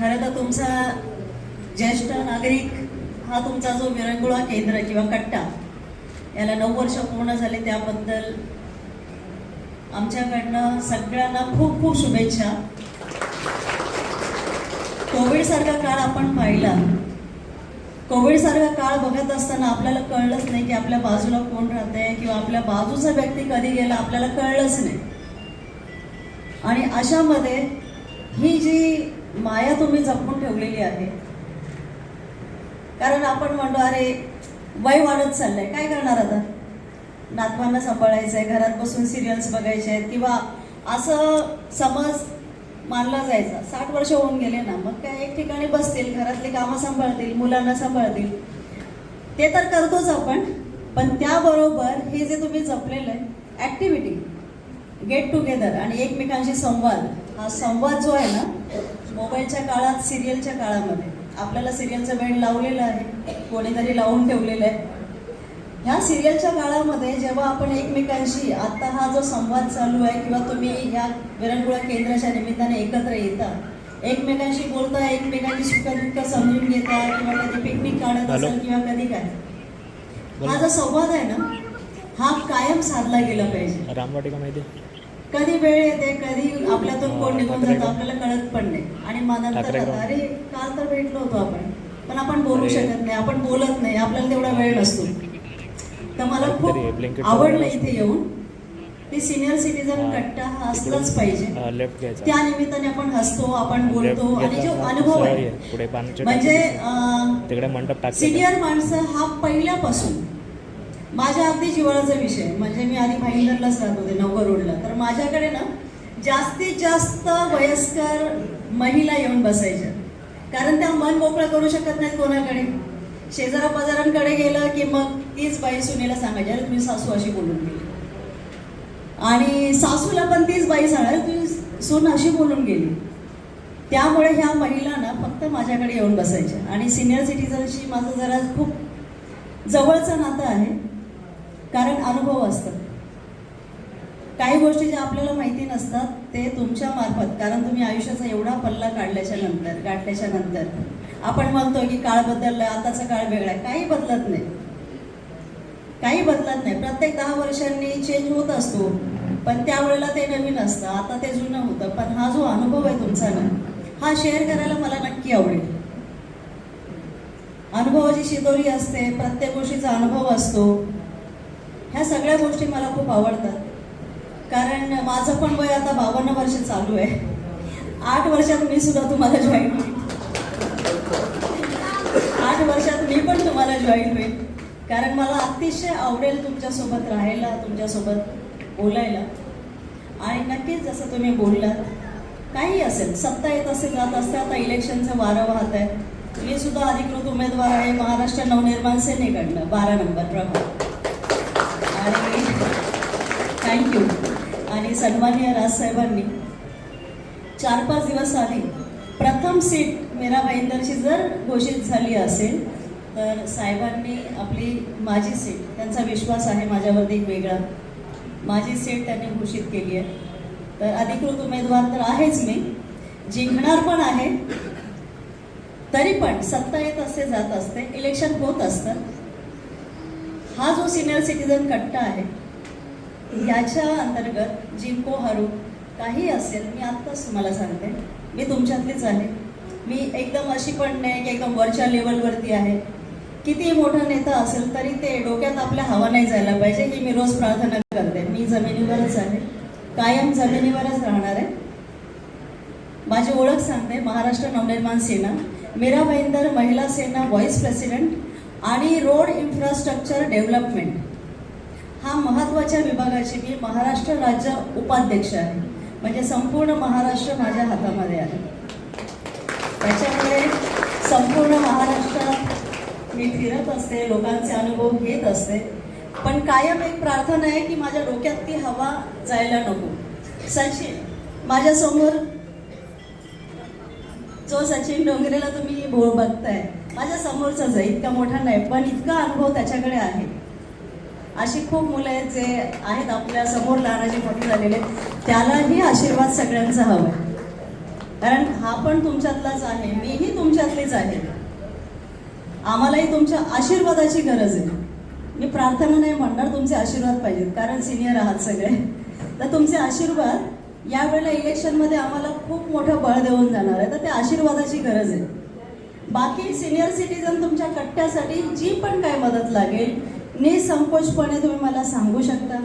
खरं तर तुमचा ज्येष्ठ नागरिक हा तुमचा जो विरंगुळा केंद्र किंवा कट्टा याला 9 वर्ष पूर्ण झाले, त्याबद्दल आमच्याकडनं सगळ्यांना खूप खूप शुभेच्छा. कोविडसारखा काळ आपण पाहिला. कोविडसारखा काळ बघत असताना आपल्याला कळलंच नाही की आपल्या बाजूला कोण राहतंय किंवा आपल्या बाजूचा व्यक्ती कधी गेला आपल्याला कळलंच नाही. आणि अशामध्ये ही जी माया तुम्ही जपून ठेवलेली आहे, कारण आपण म्हणतो अरे वय वाढत चाललंय, काय करणार आता, नातवांना सांभाळायचं आहे, घरात बसून सिरियल्स बघायचे आहेत, किंवा असं समज मानला जायचा 60 वर्ष होऊन गेले ना, मग काय एक ठिकाणी बसतील, घरातली कामं सांभाळतील, मुलांना सांभाळतील, ते तर करतोच आपण. पण त्याबरोबर हे जे तुम्ही जपलेलं आहे ॲक्टिव्हिटी, गेट टुगेदर आणि एकमेकांशी संवाद, हा संवाद जो आहे ना, मोबाईलच्या काळात, सिरियलच्या काळामध्ये आपल्याला सिरियलचं वेळ लावलेलं आहे, कोणीतरी लावून ठेवलेलं आहे. ह्या सिरियलच्या काळामध्ये जेव्हा आपण एकमेकांशी आता हा जो संवाद चालू आहे किंवा तुम्ही ह्या विरंगुळा केंद्राच्या निमित्ताने एकत्र येता, एकमेकांशी बोलता, एकमेकांची सुखदुःख समजून घेता, किंवा कधी पिकनिक काढत असेल किंवा कधी काय, हा जो संवाद आहे ना, हा कायम साधला गेला पाहिजे. रामवाटिका माहिती, कधी वेळ येते, कधी आपल्यातून कोण निघून जातं आपल्याला कळत पण नाही, आणि नंतर अरे काल तर भेटलो होतो आपण, पण आपण बोलू शकत नाही, आपण बोलत नाही, आपल्याला तेवढा वेळ नसतो. तर मला खूप आवडलं इथे येऊन. ती सिनियर सिटीजन कट्टा हा असलाच पाहिजे. त्या निमित्ताने आपण हसतो, आपण बोलतो, आणि जो अनुभव आहे म्हणजे सिनियर माणसं हा पहिल्यापासून माझ्या अगदी जिव्हाळ्याचा विषय. म्हणजे मी आधी भाईंदरलाच राहत होते, नवघर रोडला, तर माझ्याकडे ना जास्तीत जास्त वयस्कर महिला येऊन बसायच्या, कारण त्या मन मोकळं करू शकत नाहीत कोणाकडे. शेजारा पाजारांकडे गेलं की मग तीच बाई सुनेला सांगायची, अरे तुम्ही सासू अशी बोलून गेली, आणि सासूला पण तीच बाई सांगायला, तुम्ही सून अशी बोलून गेली. त्यामुळे ह्या महिलांना फक्त माझ्याकडे येऊन बसायच्या. आणि सिनियर सिटीजनशी माझं जरा खूप जवळचं नातं आहे, कारण अनुभव असतात. काही गोष्टी ज्या आपल्याला माहिती नसतात ते तुमच्या मार्फत, कारण तुम्ही आयुष्याचा एवढा पल्ला गाठल्याच्या नंतर आपण म्हणतो की काळ बदललाय, आताचा काळ वेगळा आहे. काही बदलत नाही, काही बदलत नाही. प्रत्येक 10 वर्षांनी चेंज होत असतो, पण त्यावेळेला ते नवीन असतं, आता ते जुनं होतं. पण हा जो अनुभव आहे तुमचा ना, हा शेअर करायला मला नक्की आवडेल. अनुभवाची शिदोरी असते, प्रत्येक गोष्टीचा अनुभव असतो. ह्या सगळ्या गोष्टी मला खूप आवडतात, कारण माझं पण वय आता 52 वर्ष चालू आहे. 8 वर्षात मी सुद्धा तुम्हाला जॉईन होईल, 8 वर्षात मी पण तुम्हाला जॉईन होईल, कारण मला अतिशय आवडेल तुमच्यासोबत राहायला, तुमच्यासोबत बोलायला. आणि नक्कीच जसं तुम्ही बोललात, काही असेल, सत्ता येत असेल, जात असते, आता इलेक्शनचं वारं वाहत आहे. मी सुद्धा अधिकृत उमेदवार आहे महाराष्ट्र नवनिर्माण सेनेकडनं, 12 नंबर प्रभाग. आणि थँक्यू. आणि सन्माननीय राजसाहेबांनी 4-5 दिवस आधी प्रथम सीट मीरा भाईंदरची जर घोषित झाली असेल, तर साहेबांनी आपली माझी सीट, त्यांचा विश्वास आहे माझ्यावरती एक वेगळा, माझी सीट त्यांनी घोषित केली आहे. तर अधिकृत उमेदवार तर आहेच मी, जिंकणार पण आहे. तरी पण सत्ता येत असते, जात असते, इलेक्शन होत असतं. हा जो सिनियर सिटीजन कट्टा आहे, याच्या अंतर्गत जिंको हरू काही असेल, मी आत्ताच तुम्हाला सांगते, मी तुमच्यातलीच आहे. मी एकदम अशी पण नाही की एकदम वरच्या लेवलवरती आहे. किती मोठा नेता असेल तरी ते डोक्यात आपल्या हवा नाही जायला पाहिजे, ही मी रोज प्रार्थना करते. मी जमिनीवरच आहे, कायम जमिनीवरच राहणार आहे. माझी ओळख सांगते, महाराष्ट्र नवनिर्माण सेना, मीरा भाईंदर महिला सेना व्हाईस प्रेसिडेंट, आणि रोड इन्फ्रास्ट्रक्चर डेव्हलपमेंट हा महत्त्वाच्या विभागाची मी महाराष्ट्र राज्य उपाध्यक्ष आहे. म्हणजे संपूर्ण महाराष्ट्र माझ्या हातामध्ये आहे. त्याच्यामुळे संपूर्ण महाराष्ट्रात मी फिरत असते, लोकांचे अनुभव घेत असते, पण कायम एक प्रार्थना आहे की माझ्या डोक्यात ती हवा जायला नको. सचिन माझ्यासमोर, जो सचिन डोंगरेला तुम्ही बघताय, माझ्या समोरचाच आहे, इतका मोठा नाही, पण इतका अनुभव त्याच्याकडे आहे. अशी खूप मुलं आहेत जे आहेत आपल्या समोर, लहानाची मोठी झालेले, त्यालाही आशीर्वाद सगळ्यांचा हवा आहे. कारण हा पण तुमच्यातलाच आहे, मीही तुमच्यातलीच आहे. आम्हालाही तुमच्या आशीर्वादाची गरज आहे. मी प्रार्थना नाही म्हणणार, तुमचे आशीर्वाद पाहिजेत, कारण सिनियर आहात सगळे. तर तुमचे आशीर्वाद यावेळेला इलेक्शनमध्ये आम्हाला खूप मोठं बळ देऊन जाणार आहे, तर त्या आशीर्वादाची गरज आहे. बाकी सिनियर सिटीजन तुमच्या कट्ट्यासाठी जी पण काय मदत लागेल निसंकोचपणे तुम्ही मला सांगू शकता.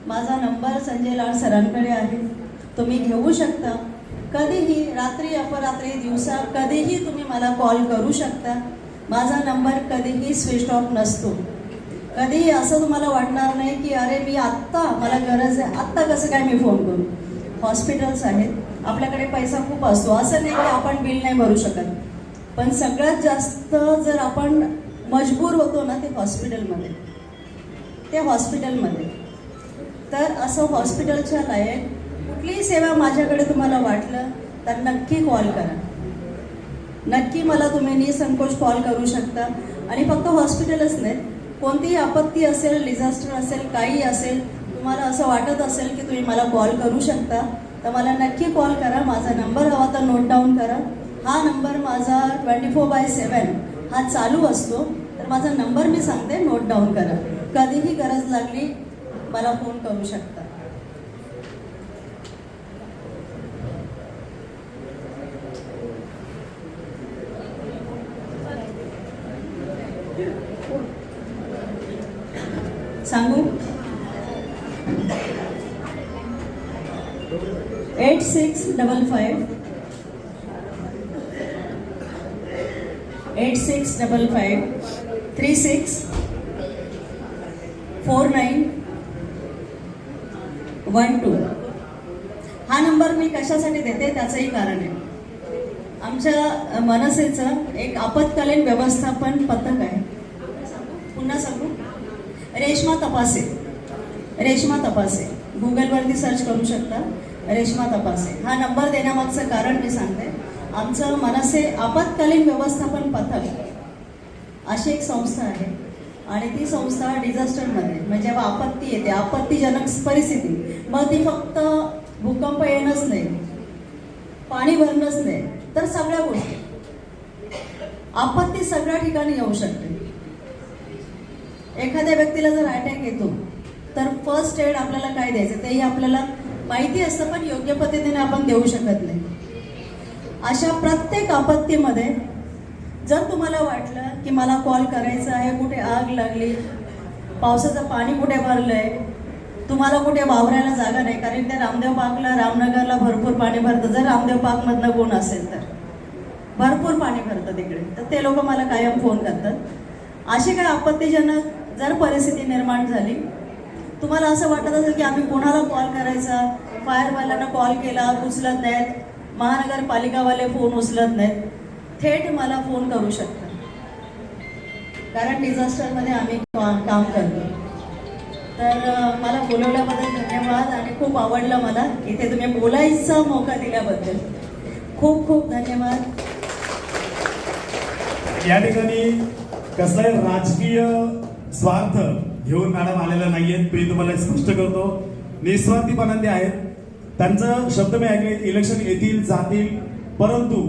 माझा नंबर संजय लाड सरांकडे आहे, तुम्ही घेऊ शकता. कधीही, रात्री अपरात्री दिवसा कधीही तुम्ही मला कॉल करू शकता. माझा नंबर कधीही स्विच ऑफ नसतो. कधीही असं तुम्हाला वाटणार नाही की अरे मी आत्ता मला गरज आहे, आत्ता कसं काय मी फोन करू. हॉस्पिटल्स आहेत, आपल्याकडे पैसा खूप असतो, असं नाही की आपण बिल नाही भरू शकत, पण सगळ्यात जास्त जर आपण मजबूर होतो ना ते हॉस्पिटलमध्ये. तर असं हॉस्पिटलच्या लायक कुठलीही सेवा माझ्याकडे तुम्हाला वाटलं तर नक्की कॉल करा. नक्की मला तुम्ही निसंकोच कॉल करू शकता. आणि फक्त हॉस्पिटलच नाही, कोणतीही आपत्ती असेल, डिझास्टर असेल, काही असेल, तुम्हाला असं वाटत असेल की तुम्ही मला कॉल करू शकता, तर मला नक्की कॉल करा. माझा नंबर हवा तर नोट डाऊन करा. हा नंबर माझा 24/7 हा चालू असतो. तर माझा नंबर मी सांगते, नोट डाऊन करा. कधीही गरज लागली मला फोन करू शकता. सांगू 8655 3655364912. हा नंबर मी कशासाठी देते त्याचंही कारण आहे. आमच्या मनसेचं एक आपत्कालीन व्यवस्थापन पथक आहे. पुन्हा सांगू, रेश्मा तपासे गुगलवरती सर्च करू शकता. रेश्मा तपासे हा नंबर देण्यामागचं कारण मी सांगते. आमचं मनसे आपत्कालीन व्यवस्थापन पथक अशी एक संस्था आहे, आणि ती संस्था डिझास्टरमध्ये म्हणजे जेव्हा आपत्ती येते, आपत्तीजनक परिस्थिती, मग ती फक्त भूकंप येणंच नाही, पाणी भरणंच नाही, तर सगळ्या गोष्टी, आपत्ती सगळ्या ठिकाणी येऊ शकते. एखाद्या व्यक्तीला जर अटॅक येतो तर फर्स्ट एड आपल्याला काय द्यायचं तेही आपल्याला माहिती असतं, पण योग्य पद्धतीने आपण देऊ शकत नाही. अशा प्रत्येक आपत्तीमध्ये जर तुम्हाला वाटलं की मला कॉल करायचा आहे, कुठे आग लागली, पावसाचं पाणी कुठे भरलंय, तुम्हाला कुठे वावरायला जागा नाही, कारण त्या रामदेव पार्कला, रामनगरला भरपूर पाणी भरतं. जर रामदेव पार्कमधनं कोण असेल तर भरपूर पाणी भरतं तिकडे, तर ते लोक मला कायम फोन करतात. अशी काय आपत्तीजनक जर परिस्थिती निर्माण झाली, तुम्हाला असं वाटत असेल की आम्ही कोणाला कॉल करायचा, फायरवाल्यांना कॉल केला उचलत नाहीत, महानगरपालिकावाले फोन उचलत नाहीत, थेट मला फोन करू शकता, कारण डिझास्टरमध्ये आम्ही काम करतो. तर मला बोलवल्याबद्दल धन्यवाद, आणि खूप आवडलं मला इथे तुम्ही बोलायचा मौका दिल्याबद्दल. खूप खूप धन्यवाद. या ठिकाणी कसलाही राजकीय स्वार्थ घेऊन मॅडम आलेला नाहीयेत. मी तुम्हाला स्पष्ट करतो, निस्वार्थीपणाने आहेत. त्यांचं शब्द मी ऐकले, इलेक्शन येतील जातील, परंतु